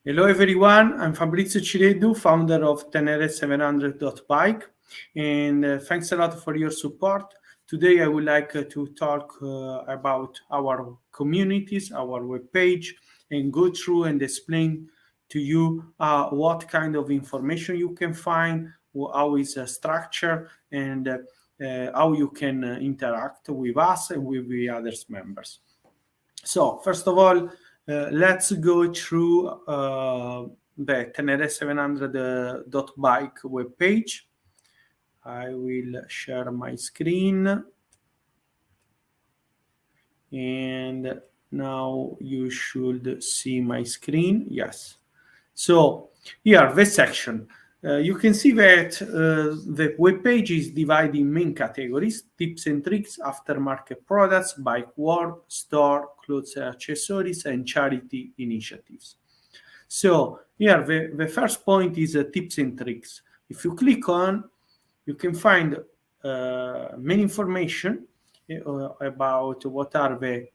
Hello everyone, I'm Fabrizio Cireddu, founder of Tenere700.bike, and thanks a lot for your support. Today I would like to talk about our communities, our webpage, and go through and explain to you what kind of information you can find, how is structured, and how you can interact with us and with the other members. So first of all, let's go through the Tenere700.bike webpage. I will share my screen. And now you should see my screen. Yes. So here, this section. You can see that the webpage is divided in main categories: tips and tricks, aftermarket products, bike world, store, clothes and accessories, and charity initiatives. So here, the first point is tips and tricks. If you click on, you can find many information about what are the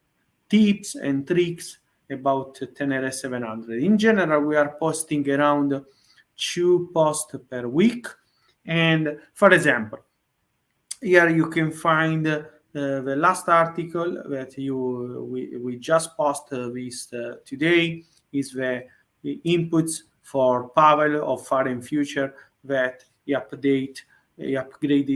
tips and tricks about Tenere 700. In general, we are posting around 2 posts per week. And for example, here you can find the last article that we just posted this today is the inputs for Pavel of Far and Future that he upgraded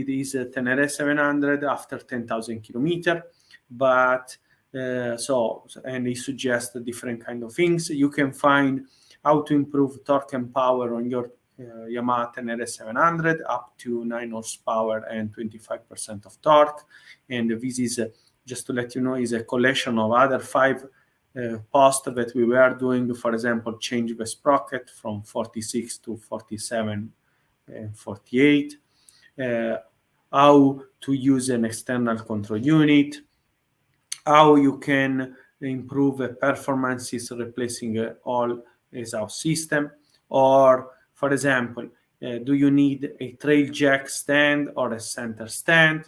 his Tenere 700 after 10,000 kilometers. But and he suggests different kind of things. You can find how to improve torque and power on your Yamaha Tenere 700 up to 9 horsepower and 25% of torque. And this is, just to let you know, is a collection of other 5 posts that we were doing. For example, change the sprocket from 46 to 47 and 48. How to use an external control unit, how you can improve the performances replacing all exhaust system, or for example, do you need a trail jack stand or a center stand?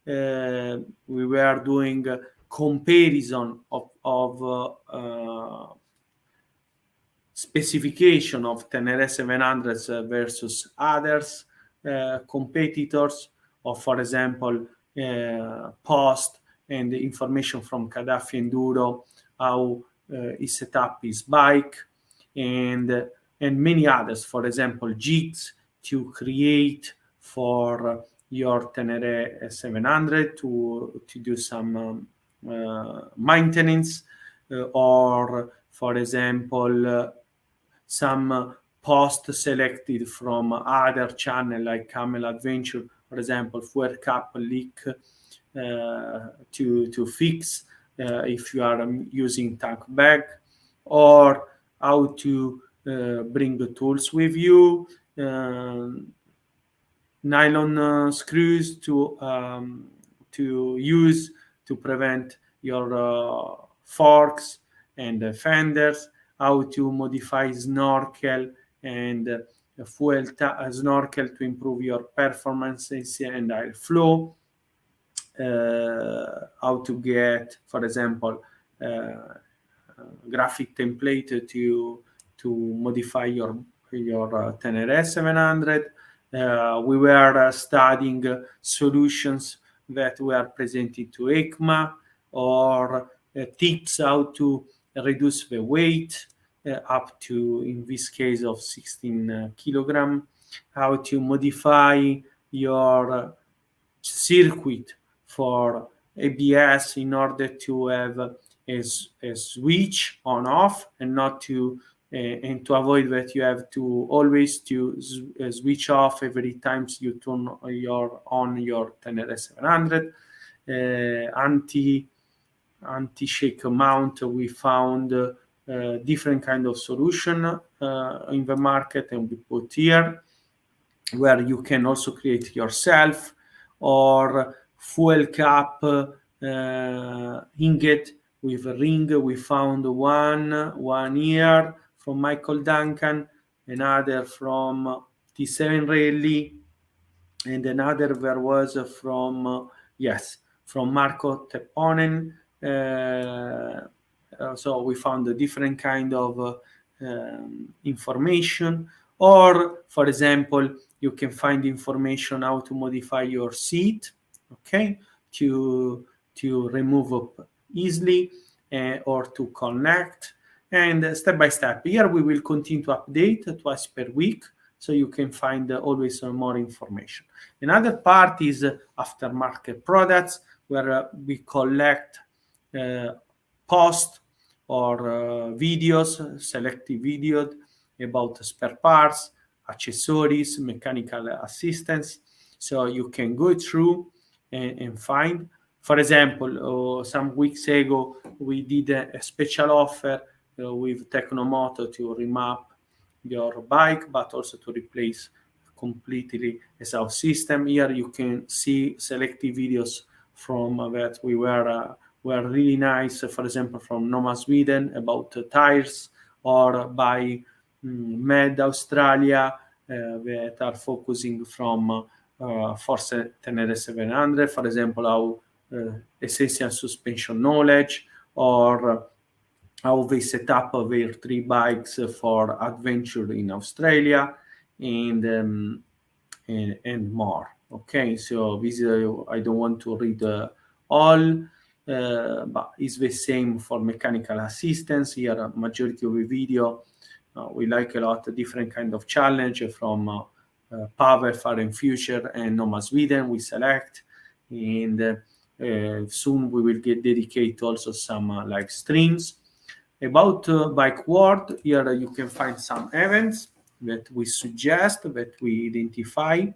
We were doing a comparison of specification of Tenere 700s versus others competitors, or for example, post and information from Gaddafi Enduro, how he set up his bike, and many others. For example, jigs to create for your Tenere 700 to do some maintenance, or for example, some post selected from other channel like Camel Adventure, for example, fuel cap leak to fix if you are using tank bag, or how to bring the tools with you, nylon screws to use to prevent your forks and fenders, how to modify snorkel and fuel snorkel to improve your performances and airflow, how to get, for example, graphic template to modify your Tenere 700. We were studying solutions that were presented to ECMA, or tips how to reduce the weight up to, in this case, of 16 kilogram, how to modify your circuit for ABS in order to have a switch on off, and not to and to avoid that you have to always to switch off every time you turn your Tenere 700. Anti-shake mount, we found different kind of solution in the market, and we put here, where you can also create yourself, or fuel cap ingot with a ring. We found one here from Michael Duncan, another from T7 Rally, and another there was from Marco Tepponen. So we found a different kind of information, or for example, you can find information how to modify your seat, okay, to remove up easily or to connect, and step by step. Here we will continue to update twice per week, so you can find always more information. Another part is aftermarket products, where we collect post or videos, selective videos about spare parts, accessories, mechanical assistance. So you can go through and find. For example, some weeks ago, we did a special offer with Tecnomoto to remap your bike, but also to replace completely exhaust system. Here you can see selective videos from that were really nice. For example, from Noma Sweden about tires, or by Med Australia that are focusing from Force Tenere700, for example, how essential suspension knowledge, or how they set up their 3 bikes for adventure in Australia, and more. Okay, so this I don't want to read all, but it's the same for mechanical assistance. Here, majority of the video, we like a lot different kind of challenge from Power, Far and Future, and Noma Sweden. We select, and soon we will get dedicate also some live streams. About Bike World, here you can find some events that we suggest, that we identify.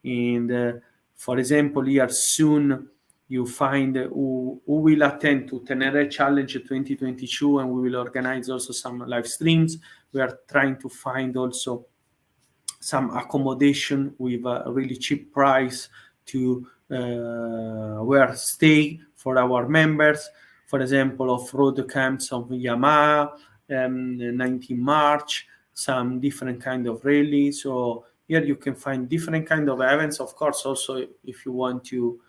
And for example, here soon you find who will attend to Tenere Challenge 2022, and we will organize also some live streams. We are trying to find also some accommodation with a really cheap price to where stay for our members. For example, off-road camps of Yamaha, 19 March, some different kind of rally. So here you can find different kind of events. Of course, also if you want to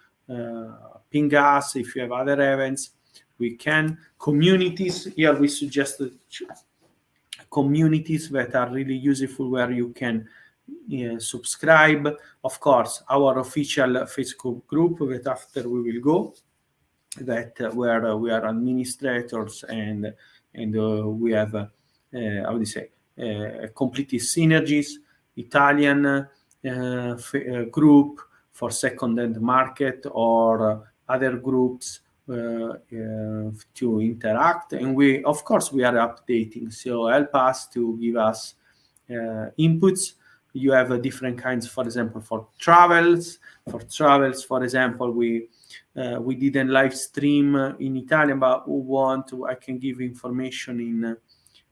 ping us, if you have other events, we can. Communities, here we suggest communities that are really useful, where you can subscribe. Of course, our official Facebook group, that after we will go, that where we are administrators, and we have how do you say completely synergies, Italian group for second-hand market, or other groups to interact. And we, of course, we are updating, so help us to give us inputs. You have different kinds, for example, for travels, for example, we didn't live stream in Italian, but who want to, I can give information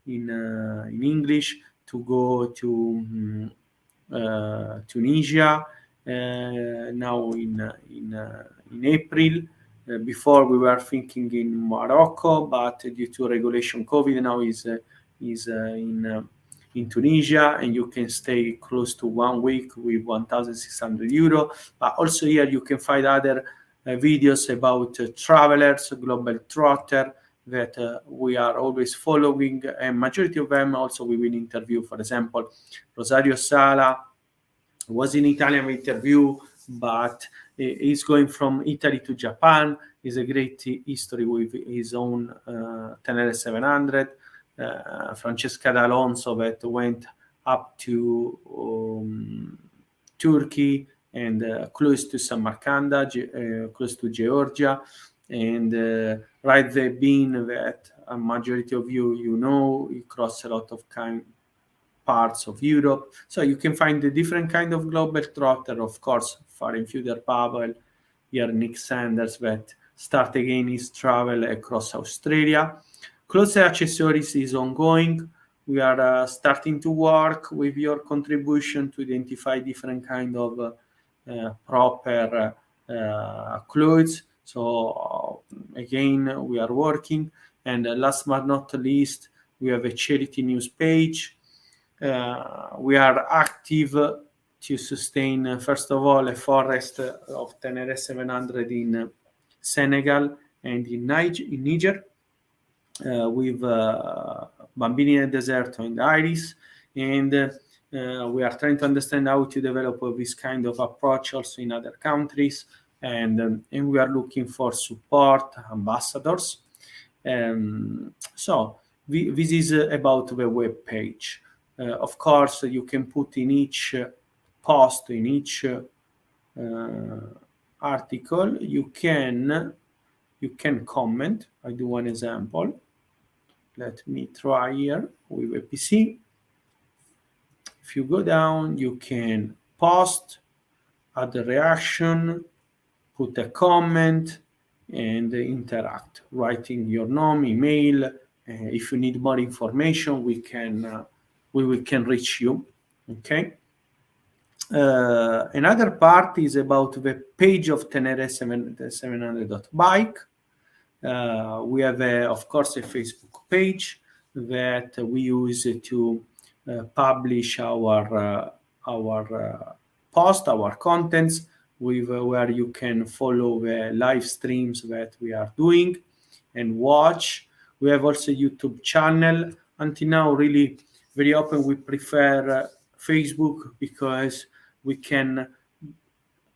in English, to go to Tunisia now in April. Before we were thinking in Morocco, but due to regulation COVID, now is in Tunisia, and you can stay close to 1 week with 1,600 euro. But also here you can find other videos about travelers, Global Trotter, that we are always following, and majority of them also we will interview. For example, Rosario Sala was in Italian interview, but he's going from Italy to Japan. Is a great history with his own Tenere700. Francesca D'Alonso, that went up to Turkey and close to Samarkand, close to Georgia, and ride the bean that a majority of you know. It crossed a lot of parts of Europe. So you can find the different kind of global trotter, of course, Far and Future Pavel, here Nick Sanders, that start again his travel across Australia. Closer Accessories is ongoing. We are starting to work with your contribution to identify different kind of proper clothes. So again, we are working. And last but not least, we have a charity news page. We are active to sustain, first of all, a forest of Tenere700 in Senegal and in Niger, with Bambini nel Deserto and Iris, and we are trying to understand how to develop this kind of approach also in other countries, and we are looking for support ambassadors. So this is about the web page. Of course, you can put in each post, in each article, you can comment. I do one example. Let me try here with a PC. If you go down, you can post, add a reaction, put a comment, and interact, writing your name, email. If you need more information, we can reach you. Okay. Another part is about the page of Tenere700.bike. We have, of course, a Facebook page that we use to publish our post, our contents, with where you can follow the live streams that we are doing and watch. We have also a YouTube channel. Until now, really very often we prefer Facebook because we can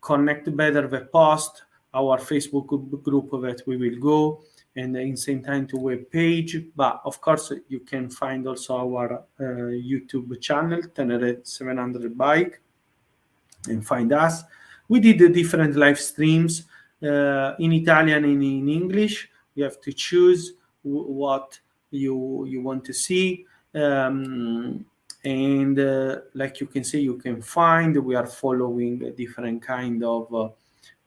connect better the post, our Facebook group that we will go, and in same time to web page. But of course, you can find also our YouTube channel, Tenere700.bike, and find us. We did different live streams in Italian and in English. You have to choose what you want to see. And like you can see, you can find we are following a different kind of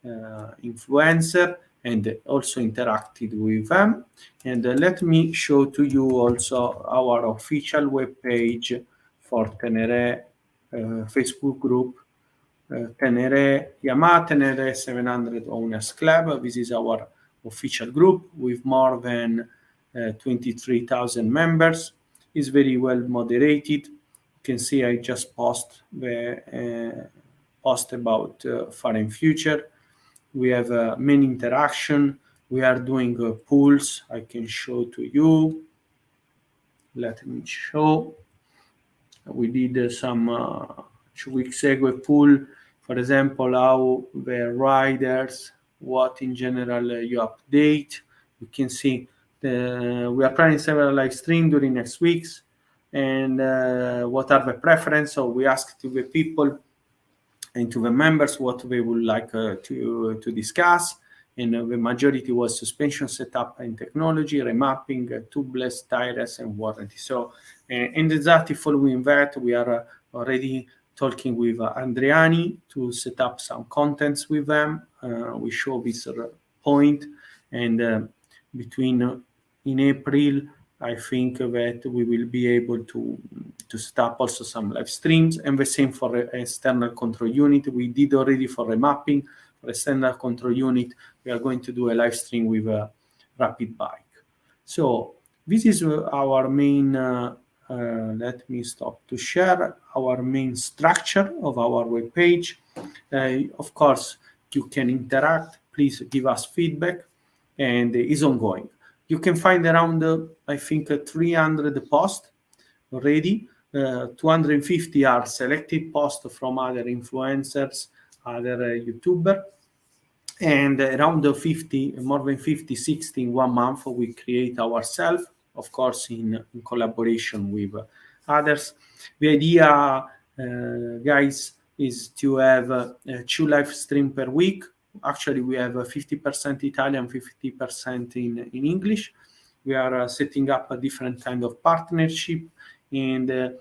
influencer and also interacted with them. And let me show to you also our official web page for Tenere Facebook group, Tenere Yamaha Tenere700 Owners Club. This is our official group with more than 23,000 members. It's very well moderated. You can see I just post the post about far and future. We have many interaction. We are doing polls. I can show to you. Let me show. We did some 2 weeks ago a poll, for example, how the riders, what in general you update. You can see we are planning several live streams during next weeks, and what are the preferences. So we asked to the people and to the members what they would like to discuss, and the majority was suspension setup and technology, remapping, tubeless, tires, and warranty. So, and exactly following that, we are already talking with Andriani to set up some contents with them. We show this point, and between in April, I think that we will be able to set up also some live streams, and the same for external control unit. We did already for remapping. For external control unit, we are going to do a live stream with a rapid bike. So this is our main, let me stop to share, our main structure of our web page. Of course, you can interact. Please give us feedback, and it's ongoing. You can find around, I think, 300 posts already. 250 are selected posts from other influencers, other YouTubers, and around 50, more than 50, 60 in 1 month we create ourselves, of course, in collaboration with others. The idea, guys, is to have 2 live streams per week. Actually, we have 50% Italian, 50% in English. We are setting up a different kind of partnership, and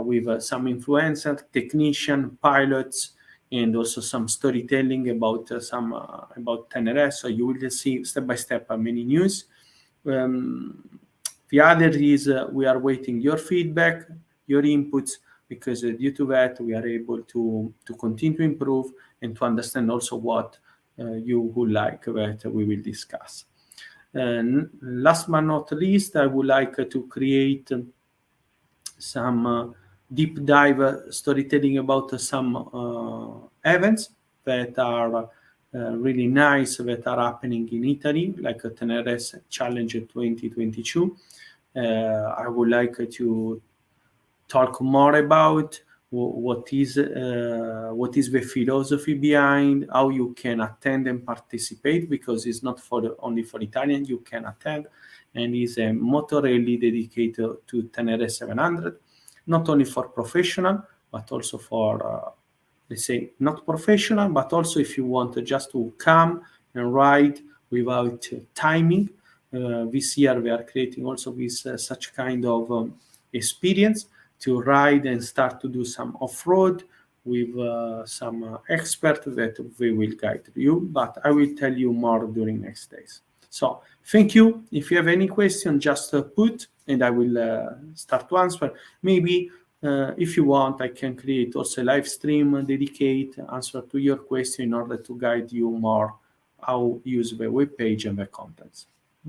with some influencers, technicians, pilots, and also some storytelling about about Tenere. So you will see step by step many news. The other is we are waiting your feedback, your inputs, because due to that we are able to continue to improve and to understand also what you would like that we will discuss. Last but not least, I would like to create some deep dive storytelling about some events that are really nice, that are happening in Italy, like Tenere Challenge 2022. I would like to talk more about what is the philosophy behind, how you can attend and participate, because it's not only for Italian, you can attend, and is a motor rally dedicated to Tenere 700, not only for professional, but also for, let's say, not professional, but also if you want just to come and ride without timing. This year we are creating also this such kind of experience to ride and start to do some off-road with some expert that they will guide you, but I will tell you more during next days. So thank you. If you have any question, just put, and I will start to answer. Maybe if you want, I can create also a live stream, dedicate answer to your question in order to guide you more how use the web page and the contents.